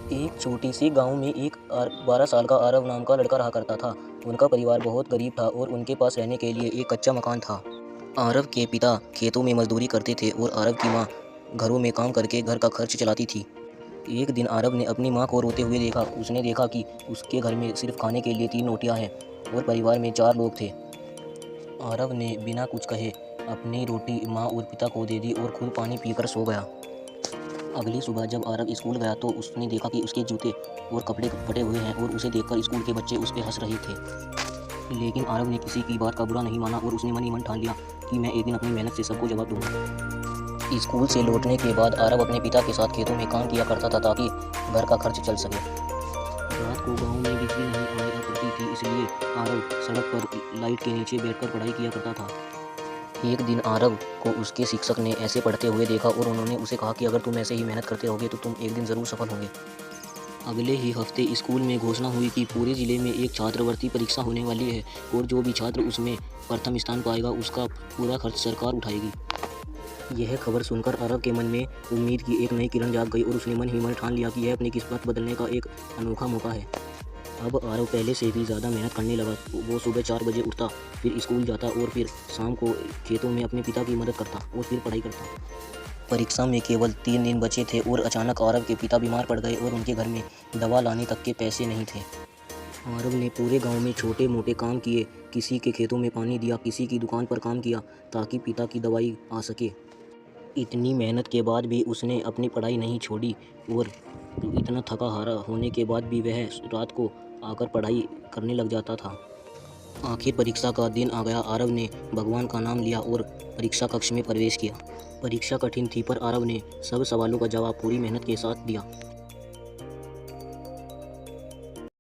एक छोटी सी गांव में एक 12 साल का आरव नाम का लड़का रहा करता था। उनका परिवार बहुत गरीब था और उनके पास रहने के लिए एक कच्चा मकान था। आरव के पिता खेतों में मजदूरी करते थे और आरव की माँ घरों में काम करके घर का खर्च चलाती थी। एक दिन आरव ने अपनी माँ को रोते हुए देखा। उसने देखा कि उसके घर में सिर्फ खाने के लिए 3 रोटियां हैं और परिवार में 4 लोग थे। आरव ने बिना कुछ कहे अपनी रोटी माँ और पिता को दे दी और खुद पानी पीकर सो गया। अगली सुबह जब आरव स्कूल गया तो उसने देखा कि उसके जूते और कपड़े फटे हुए हैं और उसे देखकर स्कूल के बच्चे उस पर हंस रहे थे। लेकिन आरव ने किसी की बात का बुरा नहीं माना और उसने मन ही मन ठान लिया कि मैं एक दिन अपनी मेहनत से सबको जवाब दूंगा। स्कूल से लौटने के बाद आरव अपने पिता के साथ खेतों में काम किया करता था ताकि घर का खर्च चल सके। रात को गांव में बिजली नहीं आया करती थी, इसलिए आरव सड़क पर लाइट के नीचे बैठकर पढ़ाई किया करता था। एक दिन आरव को उसके शिक्षक ने ऐसे पढ़ते हुए देखा और उन्होंने उसे कहा कि अगर तुम ऐसे ही मेहनत करते रहोगे तो तुम एक दिन ज़रूर सफल होगे। अगले ही हफ्ते स्कूल में घोषणा हुई कि पूरे ज़िले में एक छात्रवृत्ति परीक्षा होने वाली है और जो भी छात्र उसमें प्रथम स्थान पाएगा उसका पूरा खर्च सरकार उठाएगी। यह खबर सुनकर आरव के मन में उम्मीद की एक नई किरण जाग गई और उसने मन ही मन ठान लिया कि यह अपनी किस्मत बदलने का एक अनोखा मौका है। अब आरव पहले से भी ज़्यादा मेहनत करने लगा। वो सुबह 4 बजे उठता, फिर स्कूल जाता और फिर शाम को खेतों में अपने पिता की मदद करता और फिर पढ़ाई करता। परीक्षा में केवल 3 दिन बचे थे और अचानक आरव के पिता बीमार पड़ गए और उनके घर में दवा लाने तक के पैसे नहीं थे। आरव ने पूरे गांव में छोटे मोटे काम किए, किसी के खेतों में पानी दिया, किसी की दुकान पर काम किया ताकि पिता की दवाई आ सके। इतनी मेहनत के बाद भी उसने अपनी पढ़ाई नहीं छोड़ी और इतना थका हारा होने के बाद भी वह रात को आकर पढ़ाई करने लग जाता था। आखिर परीक्षा का दिन आ गया। आरव ने भगवान का नाम लिया और परीक्षा कक्ष में प्रवेश किया। परीक्षा कठिन थी पर आरव ने सब सवालों का जवाब पूरी मेहनत के साथ दिया।